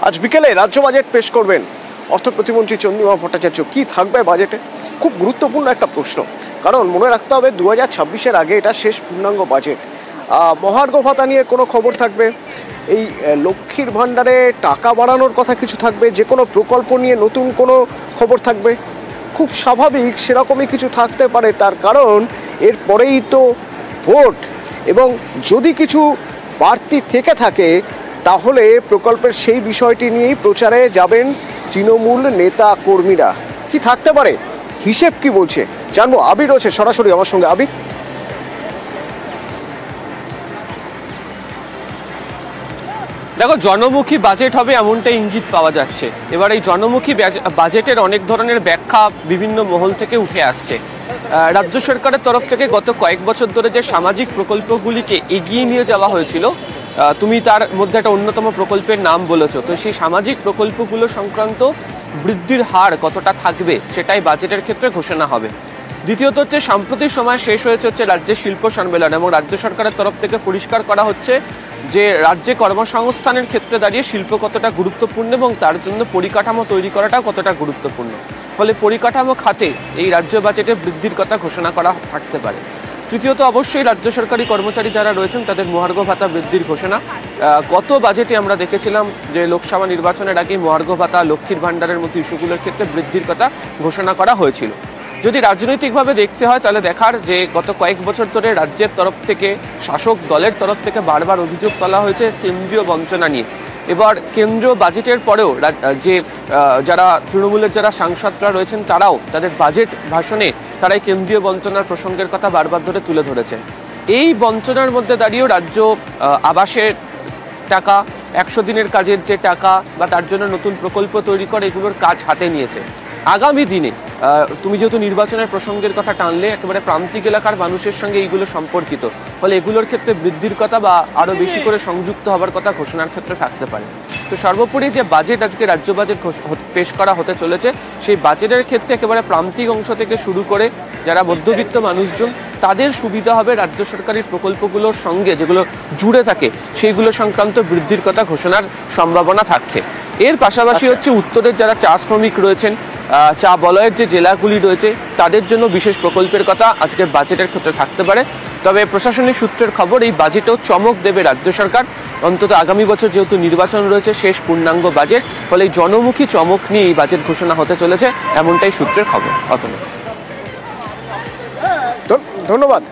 আজ বিকেলে রাজ্য বাজেট পেশ করবেন অর্থ প্রতিমন্ত্রী চন্দ্রিমা ভট্টাচার্য। কি থাকবে বাজেটে, খুব গুরুত্বপূর্ণ একটা প্রশ্ন, কারণ মনে রাখতে হবে 2026-এর আগে এটা শেষ পূর্ণাঙ্গ বাজেট। মহার্ঘ ভাতা নিয়ে কোনো খবর থাকবে, এই লক্ষ্মীর ভাণ্ডারে টাকা বাড়ানোর কথা কিছু থাকবে, যে কোনো প্রকল্প নিয়ে নতুন কোনো খবর থাকবে। খুব স্বাভাবিক সেরকমই কিছু থাকতে পারে, তার কারণ এরপরেই তো ভোট, এবং যদি কিছু বাড়তি থেকে থাকে তাহলে প্রকল্পের সেই বিষয়টি নিয়েই প্রচারে যাবেন তৃণমূল নেতা কর্মীরা। কি থাকতে পারে, হিসেব কি বলছে জানবো। আবির রয়েছে সরাসরি আমার সঙ্গে। আবির, দেখো, জনমুখী বাজেট হবে এমনটা ইঙ্গিত পাওয়া যাচ্ছে। এবার এই জনমুখী বাজেটের অনেক ধরনের ব্যাখ্যা বিভিন্ন মহল থেকে উঠে আসছে। রাজ্য সরকারের তরফ থেকে গত কয়েক বছর ধরে যে সামাজিক প্রকল্পগুলিকে এগিয়ে নিয়ে যাওয়া হয়েছিল, তুমি তার মধ্যে একটা অন্যতম প্রকল্পের নাম বলেছো, তো সেই সামাজিক প্রকল্পগুলো সংক্রান্ত বৃদ্ধির হার কতটা থাকবে সেটাই বাজেটের ক্ষেত্রে ঘোষণা হবে। দ্বিতীয়ত হচ্ছে, সাম্প্রতিক সময় শেষ হয়েছে রাজ্যের শিল্প সম্মেলন, এবং রাজ্য সরকারের তরফ থেকে পরিষ্কার করা হচ্ছে যে রাজ্যে কর্মসংস্থানের ক্ষেত্রে দাঁড়িয়ে শিল্প কতটা গুরুত্বপূর্ণ এবং তার জন্য পরিকাঠামো তৈরি করাটাও কতটা গুরুত্বপূর্ণ। ফলে পরিকাঠামো খাতে এই রাজ্য বাজেটে বৃদ্ধির কথা ঘোষণা করা থাকতে পারে। তৃতীয়ত, অবশ্যই রাজ্য সরকারি কর্মচারী যারা রয়েছেন তাদের মহার্ঘ ভাতা বৃদ্ধির ঘোষণা। গত বাজেটে আমরা দেখেছিলাম যে লোকসভা নির্বাচনের আগে মহার্ঘ ভাতা, লক্ষ্মীর ভাণ্ডারের মতো ইস্যুগুলোর ক্ষেত্রে বৃদ্ধির কথা ঘোষণা করা হয়েছিল। যদি রাজনৈতিকভাবে দেখতে হয় তাহলে দেখার যে গত কয়েক বছর ধরে রাজ্যের তরফ থেকে, শাসক দলের তরফ থেকে বারবার অভিযোগ তোলা হয়েছে কেন্দ্রীয় বঞ্চনা নিয়ে। এবার কেন্দ্রীয় বাজেটের পরেও যে যারা তৃণমূলের যারা সাংসদরা রয়েছেন তারাও তাদের বাজেট ভাষণে তারা এই কেন্দ্রীয় বঞ্চনার প্রসঙ্গের কথা বারবার ধরে তুলে ধরেছেন। এই বঞ্চনার মধ্যে দাঁড়িয়েও রাজ্য আবাসের টাকা, 100 দিনের কাজের যে টাকা বা তার জন্য নতুন প্রকল্প তৈরি করে এগুলোর কাজ হাতে নিয়েছে। আগামী দিনে তুমি যেহেতু নির্বাচনের প্রসঙ্গের কথা টানলে, একেবারে প্রান্তিক এলাকার মানুষের সঙ্গে এইগুলো সম্পর্কিত, ফলে এগুলোর ক্ষেত্রে বৃদ্ধির কথা বা আরও বেশি করে সংযুক্ত হওয়ার কথা ঘোষণার ক্ষেত্রে থাকতে পারে। তো সর্বোপরি যে বাজেট আজকে রাজ্য বাজেট পেশ করা হতে চলেছে, সেই বাজেটের ক্ষেত্রে একেবারে প্রান্তিক অংশ থেকে শুরু করে যারা মধ্যবিত্ত মানুষজন তাদের সুবিধা হবে রাজ্য সরকারি প্রকল্পগুলোর সঙ্গে যেগুলো জুড়ে থাকে সেইগুলো সংক্রান্ত বৃদ্ধির কথা ঘোষণার সম্ভাবনা থাকছে। এর পাশাপাশি হচ্ছে উত্তরের যারা চা শ্রমিক রয়েছেন, চা বলয়ের যে জেলাগুলি রয়েছে তাদের জন্য বিশেষ প্রকল্পের কথা আজকের বাজেটের ক্ষেত্রে থাকতে পারে। তবে প্রশাসনিক সূত্রের খবর, এই বাজেটেও চমক দেবে রাজ্য সরকার, অন্তত আগামী বছর যেহেতু নির্বাচন রয়েছে, শেষ পূর্ণাঙ্গ বাজেট, ফলে জনমুখী চমক নিয়ে এই বাজেট ঘোষণা হতে চলেছে এমনটাই সূত্রের খবর। অতনু, ধন্যবাদ।